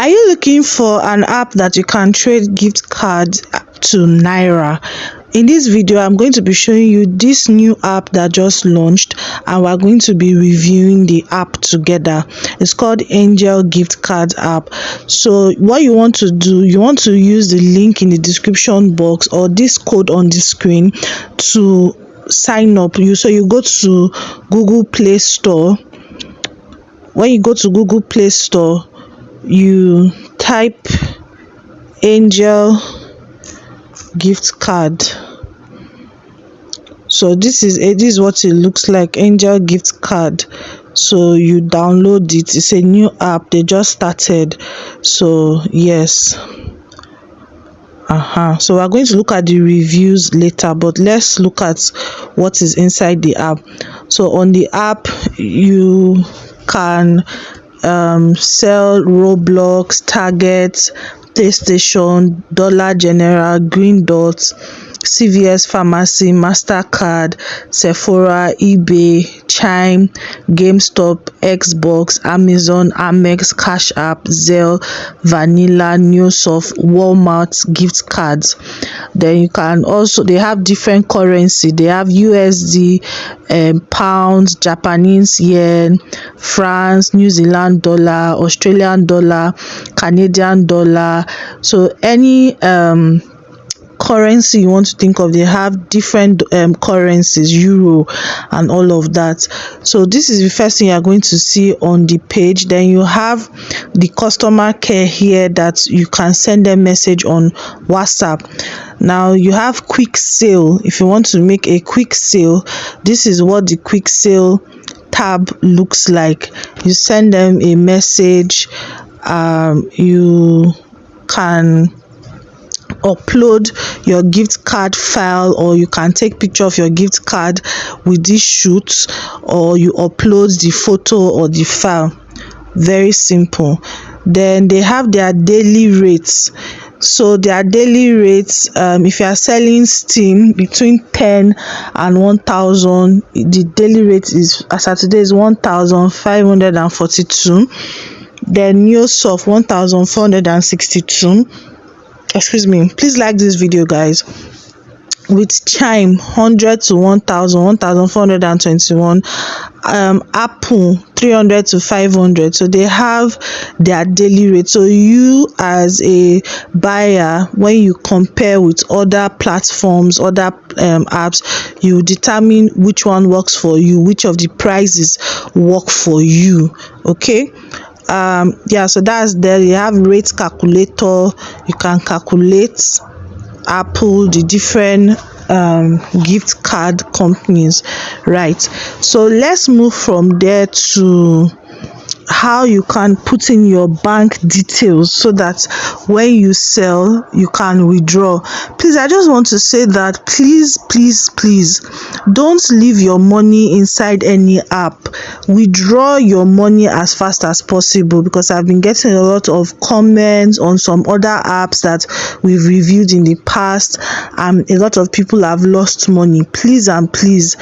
Are you looking for an app that you can trade gift cards to naira? In this video, I'm going to be showing you this new app that just launched, and we're going to be reviewing the app together. It's called Angel Gift Card app. So what you want to do, you want to use the link in the description box or this code on the screen to sign up. So you go to Google Play Store. When you go to Google Play Store, you type Angel Gift Card. So this is what it looks like, Angel Gift Card. So you download it. It's a new app, they just started. So yes, so we're going to look at the reviews later, but let's look at what is inside the app. So on the app, you can sell Roblox, Target, PlayStation, Dollar General, Green Dot, CVS Pharmacy, Mastercard, Sephora, eBay, Chime, GameStop, Xbox, Amazon, Amex, Cash App, Zelle, Vanilla, Newsoft, Walmart gift cards. Then you can also, they have different currency. They have USD, pounds, Japanese yen, France, New Zealand dollar, Australian dollar, Canadian dollar. So any currency you want to think of, they have different currencies, euro and all of that. So this is the first thing you're going to see on the page. Then you have the customer care here that you can send a message on WhatsApp. Now you have quick sale. If you want to make a quick sale, this is what the quick sale tab looks like. You send them a message. You can upload your gift card file, or you can take picture of your gift card with this shoot, or you upload the photo or the file. Very simple. Then they have their daily rates. So their daily rates, if you are selling Steam between 10 and 1,000, the daily rate is, as of today, is 1,542. Then Newsoft 1,462. Excuse me, please like this video, guys. With Chime 100 to 1,000, 1,421. Apple 300 to 500. So they have their daily rate. So you as a buyer, when you compare with other platforms, other apps, you determine which one works for you, which of the prices work for you. Okay. So that's there. You have rate calculator. You can calculate Apple, the different gift card companies, right? So let's move from there to how you can put in your bank details so that when you sell, you can withdraw. Please, I just want to say that please don't leave your money inside any app. Withdraw your money as fast as possible, because I've been getting a lot of comments on some other apps that we've reviewed in the past, and a lot of people have lost money. Please and please,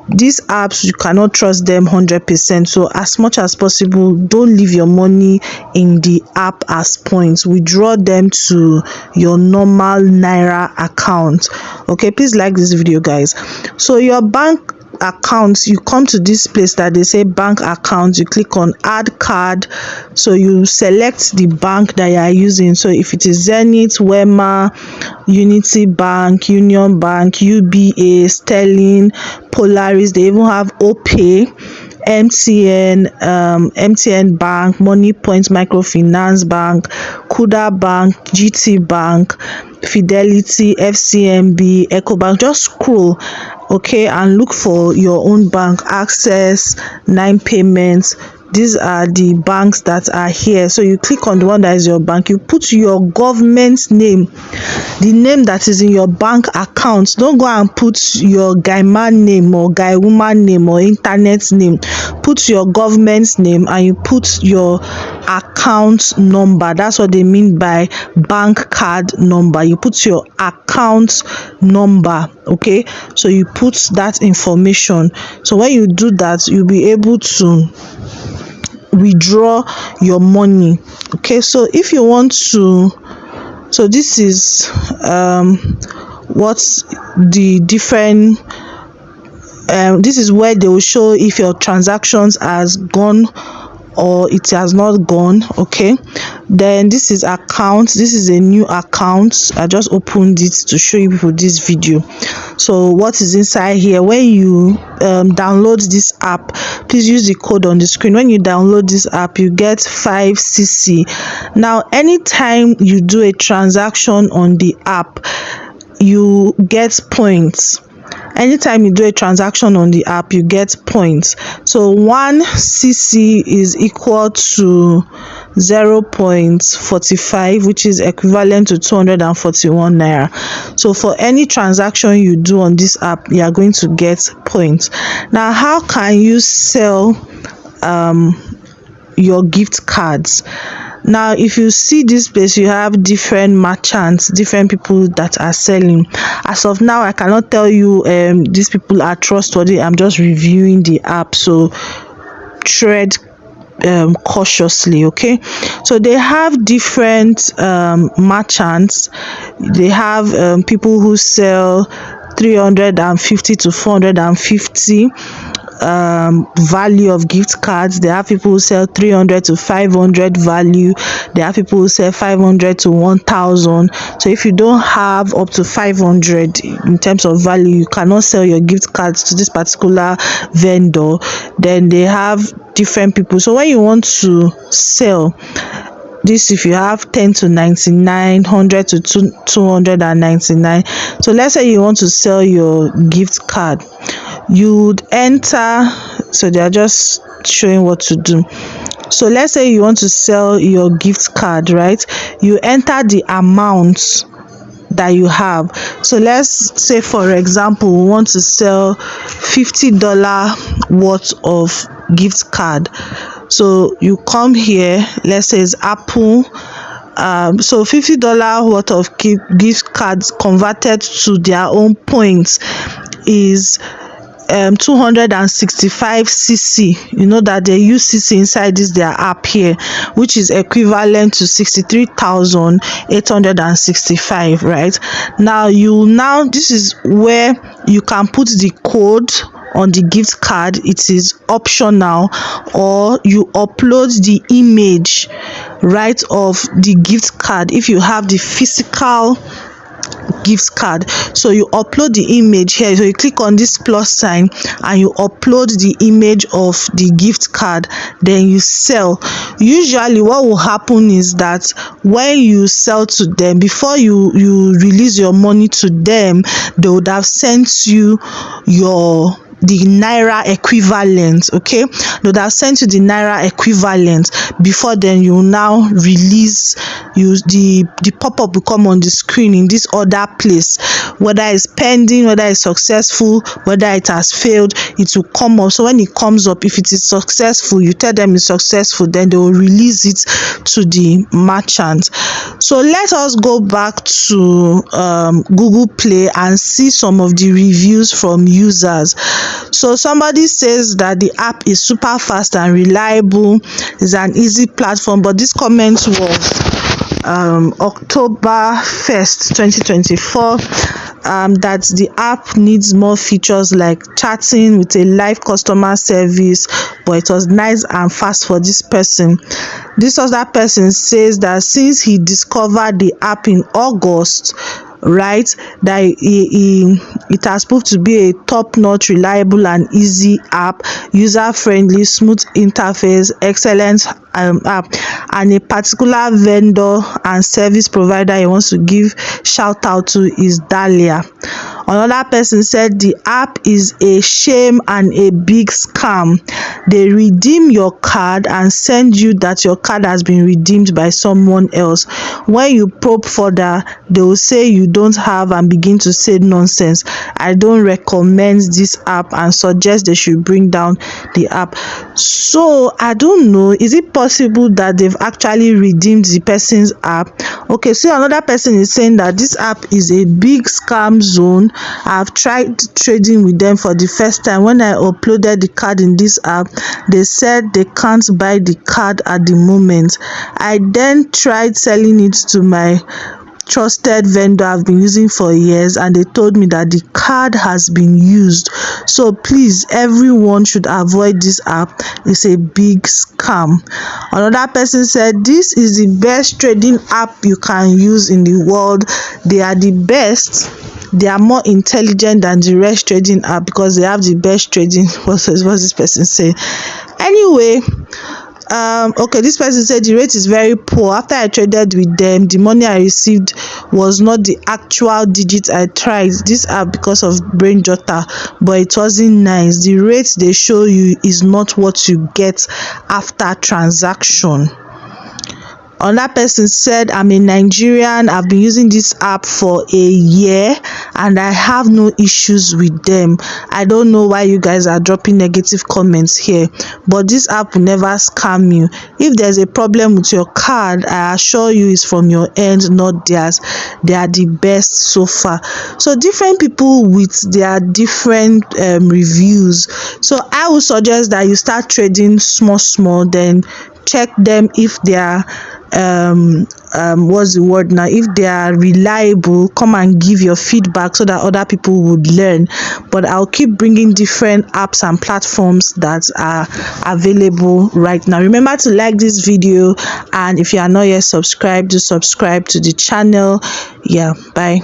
these apps, you cannot trust them 100%. So as much as possible, don't leave your money in the app as points. Withdraw them to your normal naira account. Okay, please like this video, guys. So your bank accounts, you come to this place that they say bank account. You click on add card. So you select the bank that you are using. So if it is Zenith, Wema, Unity Bank, Union Bank, UBA, Sterling, Polaris, they even have OPay, MTN Bank, Money Point Microfinance Bank, Kuda Bank, GT Bank, Fidelity, FCMB, EcoBank. Just scroll, okay, and look for your own bank. Access, 9 Payments. These are the banks that are here. So you click on the one that is your bank. You put your government's name, the name that is in your bank account. Don't go and put your guy man name or guy woman name or internet name. Put your government's name, and you put your account number. That's what they mean by bank card number. You put your account number. Okay, so you put that information. So when you do that, you'll be able to withdraw your money. Okay, so if you want to, so this is what's the different this is where they will show if your transactions has gone or it has not gone. Okay, then this is account. This is a new account. I just opened it to show you people this video. So what is inside here? When you download this app, please use the code on the screen. When you download this app, you get 5cc. Now anytime you do a transaction on the app, you get points. Anytime you do a transaction on the app, you get points. So 1cc is equal to 0.45, which is equivalent to 241 naira. So for any transaction you do on this app, you are going to get points. Now how can you sell your gift cards? Now if you see this place, you have different merchants, different people that are selling. As of now, I cannot tell you these people are trustworthy. I'm just reviewing the app, so tread cautiously. Okay, so they have different merchants. They have people who sell 350 to 450 value of gift cards. They have people who sell 300 to 500 value. They have people who sell 500 to 1000. So if you don't have up to 500 in terms of value, you cannot sell your gift cards to this particular vendor. Then they have different people. So when you want to sell this, if you have 10 to 99, 100 to 299, so let's say you want to sell your gift card, you would enter. So they are just showing what to do. So let's say you want to sell your gift card, right? You enter the amount that you have. So let's say, for example, we want to sell $50 worth of gift card. So you come here, let's say it's Apple. So $50 worth of gift cards converted to their own points is 265cc. You know that they use cc inside this their app here, which is equivalent to 63,865, right? Now this is where you can put the code on the gift card. It is optional, or you upload the image, right, of the gift card if you have the physical gift card. So you upload the image here. So you click on this plus sign and you upload the image of the gift card, then you sell. Usually what will happen is that when you sell to them, before you release your money to them, they would have sent you the naira equivalent. Okay, they would have sent you the naira equivalent. Before then, you now release the pop-up will come on the screen in this other place, whether it's pending, whether it's successful, whether it has failed, it will come up. So when it comes up, if it is successful, you tell them it's successful, then they will release it to the merchant. So let us go back to Google Play and see some of the reviews from users. So somebody says that the app is super fast and reliable, it's an easy platform, but this comment was October 1st 2024, that the app needs more features like chatting with a live customer service, but it was nice and fast for this person. This other person says that since he discovered the app in August, right, that it has proved to be a top-notch, reliable and easy app, user-friendly, smooth interface, excellent app, and a particular vendor and service provider he wants to give shout out to is Dahlia. Another person said the app is a shame and a big scam. They redeem your card and send you that your card has been redeemed by someone else. When you probe further, they will say you don't have and begin to say nonsense. I don't recommend this app and suggest they should bring down the app. So I don't know, is it possible that they've actually redeemed the person's app? Okay, so another person is saying that this app is a big scam zone. I've tried trading with them for the first time. When I uploaded the card in this app, they said they can't buy the card at the moment. I then tried selling it to my trusted vendor I've been using for years, and they told me that the card has been used. So please, everyone should avoid this app. It's a big scam. Another person said this is the best trading app you can use in the world. They are the best. They are more intelligent than the rest trading app because they have the best trading. What's this person say? Anyway, okay, this person said the rate is very poor. After I traded with them, the money I received was not the actual digit I tried this app because of brain jotter, but it wasn't nice. The rate they show you is not what you get after transaction. Another person said, I'm a Nigerian, I've been using this app for a year and I have no issues with them. I don't know why you guys are dropping negative comments here, but this app will never scam you. If there's a problem with your card, I assure you it's from your end, not theirs. They are the best so far. So different people with their different reviews. So I would suggest that you start trading small, then check them if they are what's the word now, if they are reliable. Come and give your feedback so that other people would learn. But I'll keep bringing different apps and platforms that are available right now. Remember to like this video, and if you are not yet subscribed, do subscribe to the channel. Yeah, bye.